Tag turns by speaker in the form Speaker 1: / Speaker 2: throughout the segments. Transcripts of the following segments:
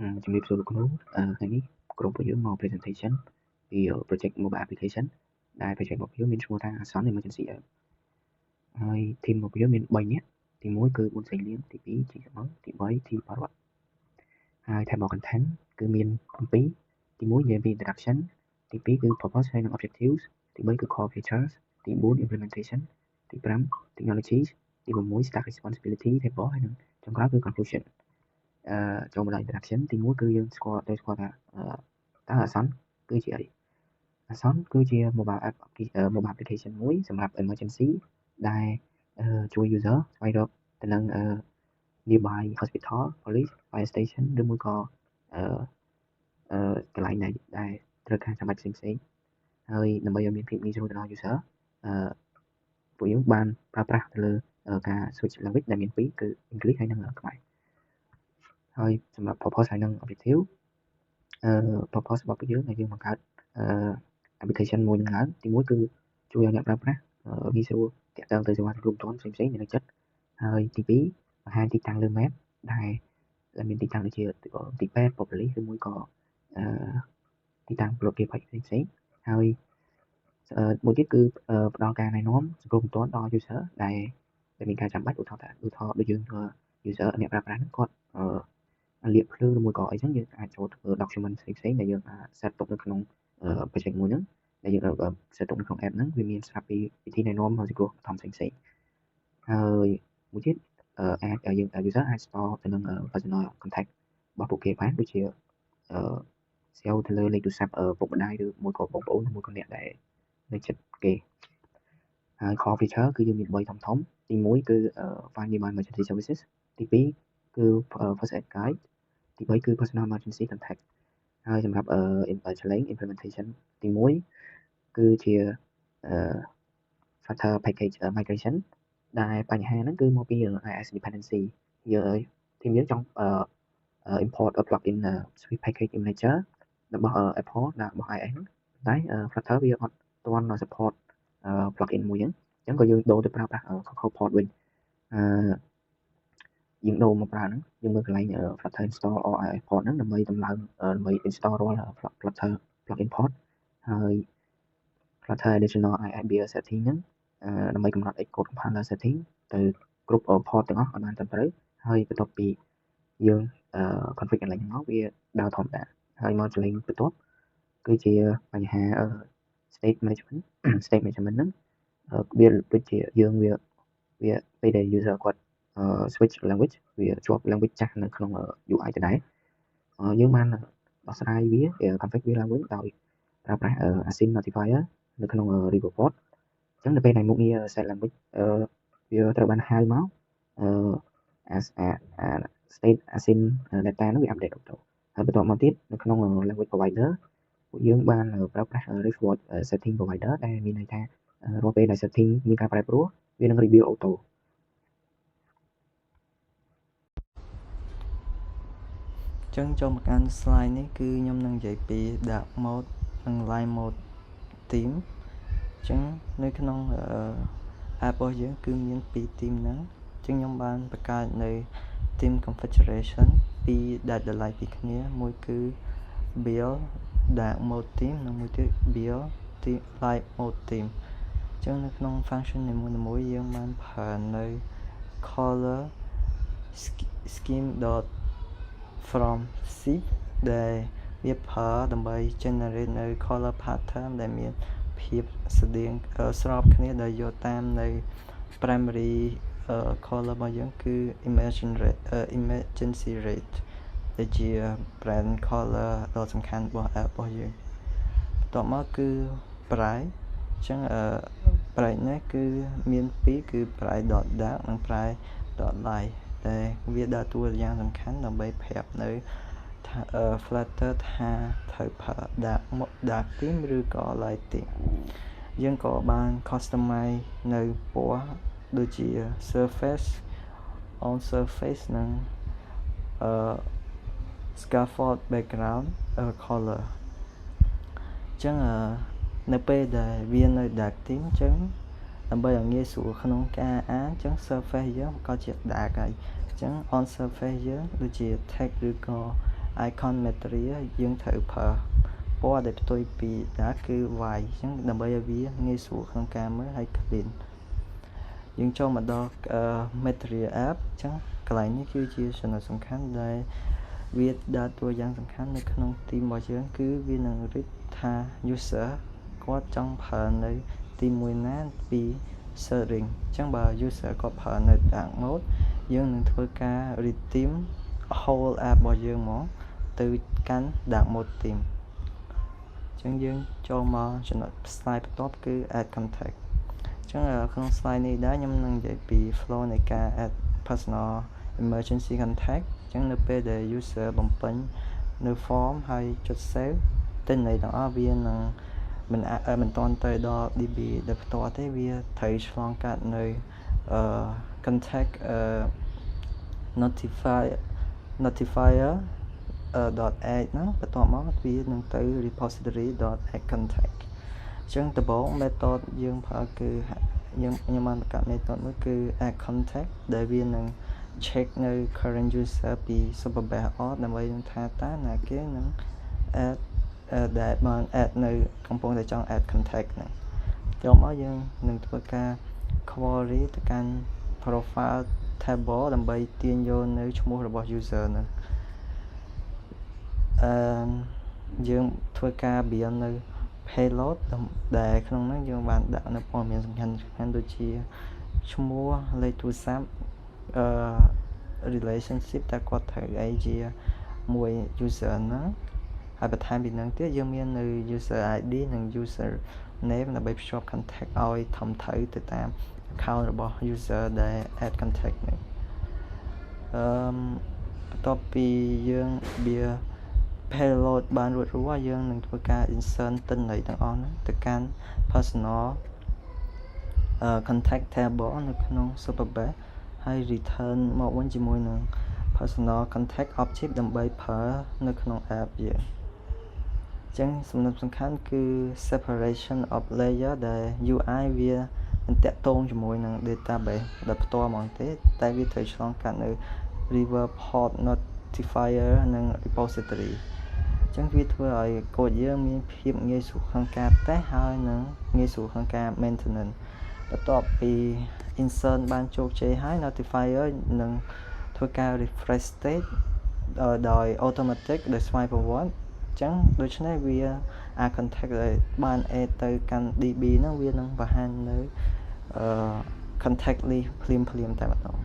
Speaker 1: ជំរាបសួរលោកគ្រូថ្ងៃនេះក្រុមពួកយើងមក presentation ពី project mobile application ដែល project របស់យើងមានឈ្មោះថា Ason Emergency App ហើយ team របស់យើងមាន3នាក់ទី1គឺប៊ុនសេងលៀនទី2ជីសមទី3ធីបរតហើយ table content គឺមាន7ទី1និយាយពី introduction ទី2គឺ purpose ហើយនិង objectives ទី3គឺ core features ទី4 implementation ទី5 technologies ទី6 staff responsibility table ហើយនិងចុងក្រោយគឺ conclusion ចូលមកដល់ introduction ទី1គឺយើងស្គាល់ថាតើ Ason គឺជាអី Ason គឺជា mobile application មួយសម្រាប់ emergency ដែលជួយ user ស្វែងរកទៅនឹង nearby hospital police fire station ឬមួយក៏កន្លែងដែលត្រូវការចាំបាច់ផ្សេងៗហើយដើម្បីឲ្យមានភាពងាយស្រួលទៅដល់ user ពួកយើងបានប្រើប្រាស់ទៅលើការ switch language ដែលមានពីរគឺ English ហើយនិងខ្មែរហើយសម្រាប់ purpose ហើយនិង objective purpose របស់ពួកយើងដែលយើងបង្កើតapplication មួយនឹងឡើងទី1គឺជួយឲ្យអ្នកប្រើប្រាស់ងាយស្រួលទាក់ទងទៅសេវាគ្រប់គ្រាន់ផ្សេងៗនៅចិត្តហើយទី2បង្ហាញទីតាំងលើ map ដែលមានទីតាំងដូចជាទីពេទ្យ police ឬមួយក៏ទីតាំងប្រគេភ័យផ្សេងៗហើយមួយទៀតគឺផ្ដល់ការណែនាំសង្គ្រោះបន្ទាន់ដល់ user ដែលមានការចាំបាច់ឧទាហរណ៍ដូចយើង user អ្នកប្រើប្រាស់ហ្នឹងគាត់លាបភ្លើងឬមួយក៏អីចឹងយើងអាចចូលធ្វើ document ផ្សេងៗដែលយើង set ទុកនៅក្នុង project មួយហ្នឹងដែលយើង set ទុកនៅក្នុង app ហ្នឹងវាមានស្រាប់ពីវិធីណែនាំមកសង្គ្រោះបឋមផ្សេងៗហើយមួយទៀតអាចយើង user អាច store ទៅនឹង personal contact របស់ពួកគេបានដូចជាSEO ទៅលើលេខទូរស័ព្ទពុកម្ដាយឬមួយក៏បងប្អូនឬមួយក៏អ្នកដែលនៅចិត្តគេហើយ core feature គឺយើងមាន3ធំទី1គឺ Find Nearby Emergency Services ទី2គឺ First Aid Guide ទី3គឺ Personal Emergency Contact ហើយសម្រាប់implementation ទី1គឺជា Flutter package migration ដែលបញ្ហាហ្នឹងគឺមកពី iOS dependency យើងចង់ import a plugin Swift package manager របស់ Apple របស់ iOS ហ្នឹងតែ Flutter វាអត់ទាន់ support plugin មួយហ្នឹងអញ្ចឹងក៏យើងដូរទៅប្រើប្រាស់ Copilot វិញយើងដូរមកប្រើហ្នឹងយើងមើលកន្លែង Flutter install or iOS port ហ្នឹងដើម្បីតម្លើងដើម្បី install រាល់ Flutter plugin port ហើយ Flutter additional iOS build setting ហ្នឹងដើម្បីកំណត់ Xcode compiler setting ទៅគ្រប់ port ទាំងអស់ឲ្យបានត្រឹមត្រូវហើយបន្ទាប់ពីយើង config កន្លែងហ្នឹងមកវាដើរធម្មតាហើយមកកន្លែងបន្ទាប់គឺជាបញ្ហា state management ហ្នឹងវាដូចជាយើងវាពេលដែល user គាត់ switch language វាជាប់ language ចាស់នៅក្នុង UI ដដែលយើងបានដោះស្រាយវា config វាឡើងវិញដោយប្រើប្រាស់ async notifier នៅក្នុង report អញ្ចឹងនៅពេលដែលមុខងារ set language វាត្រូវបានហៅមកstate async data ហ្នឹងវា update auto ហើយបន្ទាប់មកទៀតនៅក្នុង language provider ពួកយើងបានប្រើប្រាស់ reward setting provider ដែលមានន័យថារាល់ពេលដែល setting មានការប្រែប្រួលវានឹង review auto
Speaker 2: ចឹងចូលមកកាន់ slide នេះគឺខ្ញុំនឹងនិយាយពី dark mode និង light mode theme ចឹងនៅក្នុង app របស់យើងគឺមាន2 theme ហ្នឹងចឹងខ្ញុំបានបង្កើតនៅ theme configuration 2ដែលតម្លៃពីគ្នាមួយគឺ build dark mode theme និងមួយទៀត build light mode theme ចឹងនៅក្នុង function នីមួយៗយើងបានប្រើនៅ color scheme from zip ដែលវាប្រើដើម្បី generate នៅ color pattern ដែលមានភាពស្របគ្នាដែលយកតាមនៅ primary color របស់យើងគឺ emergency rate ដែលជា brand color ដ៏សំខាន់របស់ app របស់យើងបន្ទាប់មកគឺ bright អញ្ចឹងbright នេះគឺមាន2គឺ bright .dark និង bright .light ដែលវាដើរតួយ៉ាងសំខាន់ដើម្បីប្រាប់នៅFlutter ថាត្រូវប្រើ dark theme ឬក៏ light theme យើងក៏បាន customize នៅពណ៌ដូចជា surface on surface និងscaffold background color អញ្ចឹងនៅពេលដែលវានៅ dark theme អញ្ចឹងដើម្បីឲ្យងាយស្រួលក្នុងការអានអញ្ចឹង surface យើងក៏ជា dark ហើយអញ្ចឹង on surface យើងដូចជា text ឬក៏ icon material យើងត្រូវប្រើពណ៌ដែលផ្ទុយពីdark គឺ white អញ្ចឹងដើម្បីឲ្យវាងាយស្រួលក្នុងការមើលហើយ clean យើងចូលមកដល់ material app អញ្ចឹងកន្លែងនេះគឺជាចំណុចសំខាន់ដែលវាដើរតួយ៉ាងសំខាន់នៅក្នុង team របស់យើងគឺវានឹង read ថា user គាត់ចង់ប្រើនៅ team មួយណាពី setting អញ្ចឹងបើ user គាត់ប្រើនៅ dark mode យើងនឹងធ្វើការ redeem whole app របស់យើងមកទៅកាន់ dark mode team អញ្ចឹងយើងចូលមកចំណុច slide បន្ទាប់គឺ add contact អញ្ចឹងក្នុង slide នេះដែរខ្ញុំនឹងនិយាយពី flow នៃការ add personal emergency contact អញ្ចឹងនៅពេលដែល user បំពេញនៅ form ហើយចុច save ទិន្នន័យទាំងអស់វានឹងមិនតាន់ទៅដល់ DB ដែលផ្ទាល់ទេវាត្រូវឆ្លងកាត់នៅ contact notifier .add ហ្នឹងបន្ទាប់មកវានឹងទៅ repository.add contact អញ្ចឹងដំបូង method យើងប្រើគឺខ្ញុំបានបង្កើត method មួយគឺ add contact ដែលវានឹង check នៅ current user ពី superbase auth ដើម្បីនឹងថាតើណាគេនឹង add ដែលបាន add នៅកំពុងតែចង់ add contact ហ្នឹងចូលមកយើងនឹងធ្វើការ query ទៅកាន់ profile table ដើម្បីទាញយកនៅឈ្មោះរបស់ user ហ្នឹងយើងធ្វើការ build នៅ payload ដែលក្នុងហ្នឹងយើងបានដាក់នៅព័ត៌មានសំខាន់ដូចជាឈ្មោះលេខទូរស័ព្ទrelationship តែគាត់ត្រូវអីជាមួយ user ហ្នឹងហើយបន្ថែមពីហ្នឹងទៀតយើងមាននៅ user ID និង user name ដើម្បីភ្ជាប់ contact ឲ្យធំត្រូវទៅតាម account របស់ user ដែល add contact នេះបន្ទាប់ពីយើង build payload បានរួចរាល់យើងនឹងធ្វើការ insert ទិន្នន័យទាំងអស់ហ្នឹងទៅកាន់ personal contact table នៅក្នុង superbase ហើយ return មកវិញជាមួយនឹង personal contact object ដើម្បីប្រើនៅក្នុង app យើងអញ្ចឹងសំខាន់គឺ separation of layer ដែល UI វាមិនតាក់ទងជាមួយនឹង database ដែលផ្ទាល់ហ្មងទេតែវាត្រូវឆ្លងកាត់នៅ river port notifier និង repository អញ្ចឹងវាធ្វើឲ្យកូដយើងមានភាពងាយស្រួលក្នុងការតេស្តហើយនិងងាយស្រួលក្នុងការ maintenance បន្ទាប់ពី insert បានជោគជ័យហើយ notifier នឹងធ្វើការ refresh state ដោយ automatic ដោយស្វ័យប្រវត្តិអញ្ចឹងដូច្នេះវា contact ដែលបាន add ទៅកាន់ DB ហ្នឹងវានឹងបង្ហាញនៅcontact list ភ្លាមតែម្ដង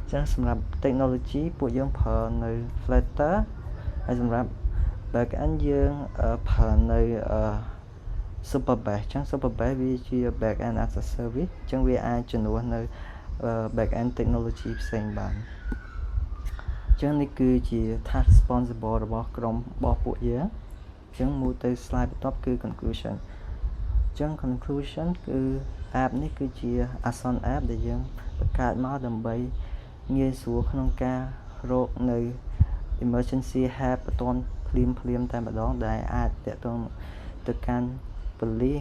Speaker 2: អញ្ចឹងសម្រាប់ technology ពួកយើងប្រើនៅ Flutter ហើយសម្រាប់ backend យើងប្រើនៅ Superbase អញ្ចឹង Superbase វាជា backend as a service អញ្ចឹងវាអាចជំនួសនៅ backend technology ផ្សេងបានអញ្ចឹងនេះគឺជា task responsible របស់ក្រុមរបស់ពួកយើងអញ្ចឹងមួយទៅ slide បន្ទាប់គឺ conclusion អញ្ចឹង conclusion គឺ app នេះគឺជា Ason app ដែលយើងបង្កើតមកដើម្បីងាយស្រួលក្នុងការរកនៅ emergency help បន្ទាន់ភ្លាមតែម្ដងដែលអាចទាក់ទងទៅកាន់ប៉ូលីស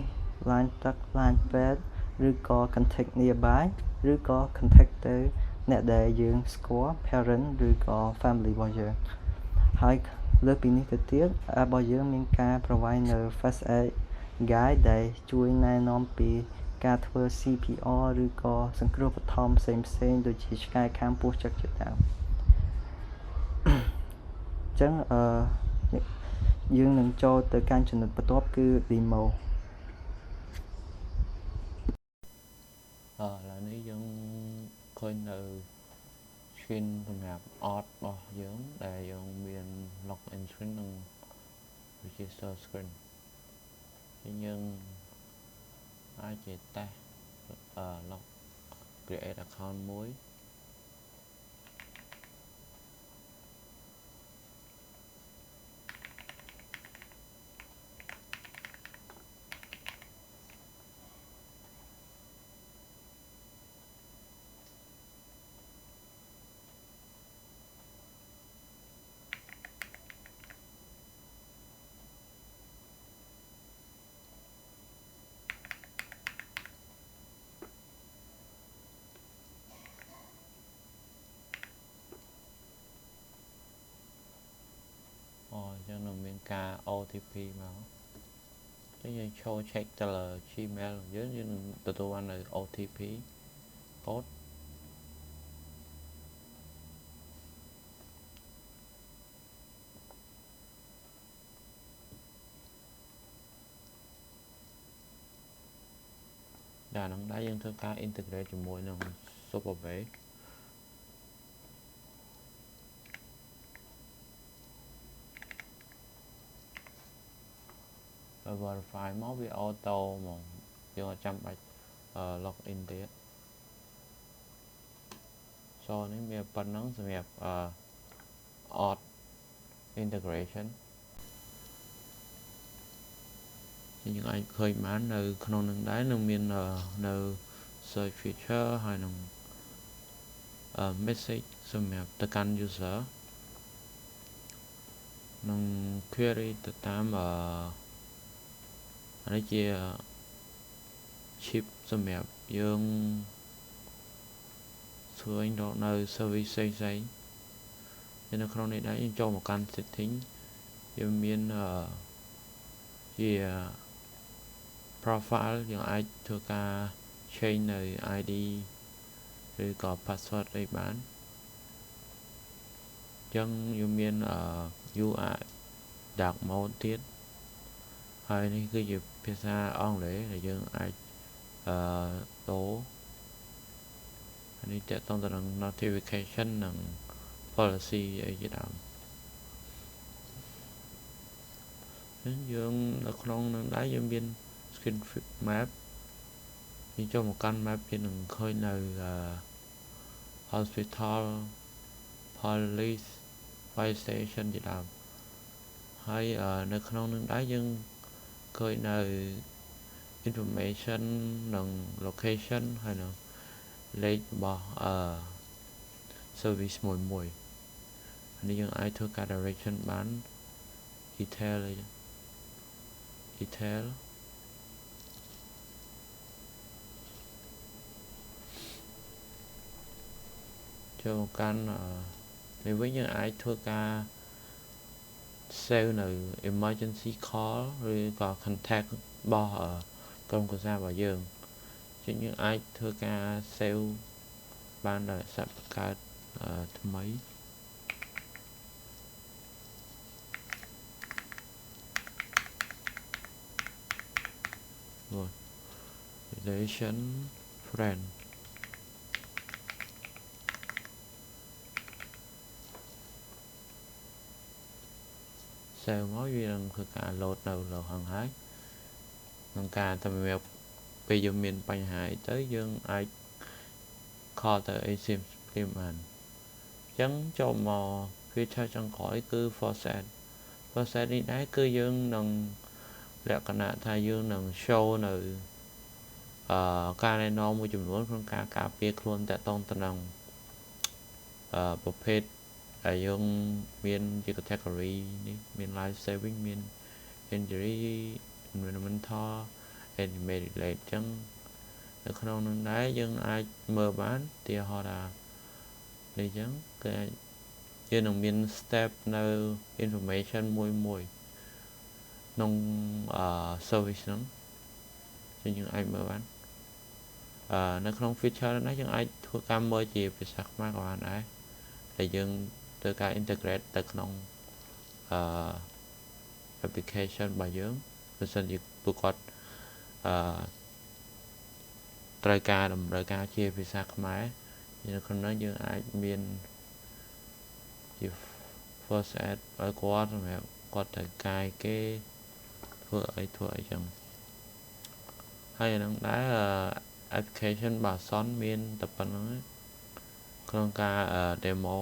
Speaker 2: line ទឹក line ពេទ្យឬក៏ contact nearby ឬក៏ contact ទៅអ្នកដែលយើងស្គាល់ parent ឬក៏ family របស់យើងហើយលើសពីនេះទៅទៀត app របស់យើងមានការ provide នៅ first aid guide ដែលជួយណែនាំពីការធ្វើ CPR ឬក៏សង្គ្រោះបឋមផ្សេងដូចជាឆ្កែខាំពោះចឹកជាដើមអញ្ចឹងយើងនឹងចូលទៅកាន់ចំណុចបន្ទាប់គឺ demo
Speaker 3: ឥឡូវនេះយើងឃើញនៅ screen សម្រាប់ auth របស់យើងដែលយើងមាន login screen និង register screen ហើយយើងអាចជា test log create account មួយ ចឹងនឹងមានការ OTP មកចឹងយើងចូល check ទៅលើ Gmail យើងនឹងទទួលបាននៅ OTP code ដែលនឹងដែរយើងធ្វើការ integrate ជាមួយនឹង Superbase verify មកវា auto ហ្មងយើងអត់ចាំបាច់login ទៀតនេះមានប៉ុណ្ណឹងសម្រាប់auth integration យើងអាចឃើញបាននៅក្នុងនឹងដែរនឹងមាននៅ search feature ហើយនឹងmessage សម្រាប់ទៅកាន់ user នឹង query ទៅតាមនេះជា chip សម្រាប់យើងស្វែងរកនៅ service ផ្សេងៗនៅក្នុងនេះដែរយើងចូលមកកាន់ setting យើងមានជា profile យើងអាចធ្វើការ change នៅ ID ឬក៏ password អីបានចឹងយើងមាន UI dark mode ទៀតហើយនេះគឺជាភាសាអង់គ្លេសដែលយើងអាចដូរនេះតើតទៅនឹង notification និង policy អីជាដើមយើងនៅក្នុងនឹងដែរយើងមាន screen map យើងចូលមកកាន់ map យើងនឹងឃើញនៅ hospital police fire station ជាដើមហើយនៅក្នុងនឹងដែរយើងឃើញនៅ information និង location ហើយនឹងលេខរបស់service មួយនេះយើងអាចធ្វើការ direction បាន detail ចូលមកកាន់នេះវិញយើងអាចធ្វើការ save នៅ emergency call ឬក៏ contact របស់ក្រុមគ្រួសាររបស់យើងយើងអាចធ្វើការ save បានដោយសាប់បង្កើតថ្មីrelation friend save មកវានឹងធ្វើការ load នៅលើខាងហើយក្នុងការសម្រាប់ពេលយើងមានបញ្ហាអីទៅយើងអាច call ទៅ ACM ព្រាមបានអញ្ចឹងចូលមក feature ចុងក្រោយគឺ forset នេះដែរគឺយើងនឹងលក្ខណៈថាយើងនឹង show នៅការណែនាំមួយចំនួនក្នុងការការពារខ្លួនតាក់ទងទៅនឹងប្រភេទដែលយើងមានជា category នេះមាន life saving មាន injury environmental and medical ចឹងនៅក្នុងនឹងដែរយើងអាចមើលបានទីហោថានេះចឹងគឺយើងនឹងមាន step នៅ information មួយក្នុងservice ហ្នឹងយើងអាចមើលបាននៅក្នុង feature នេះយើងអាចធ្វើការមើលជាភាសាខ្មែរក៏បានដែរដែលយើងធ្វើការ integrate ទៅក្នុងapplication របស់យើងបើសិនជាពួកគាត់ត្រូវការតម្រូវការជាភាសាខ្មែរនៅក្នុងនោះយើងអាចមានជា first add ឲ្យគាត់សម្រាប់គាត់ត្រូវកាយគេធ្វើអីចឹងហើយនឹងដែរ application របស់ Son មានតែប៉ុណ្្នឹងក្នុងការ demo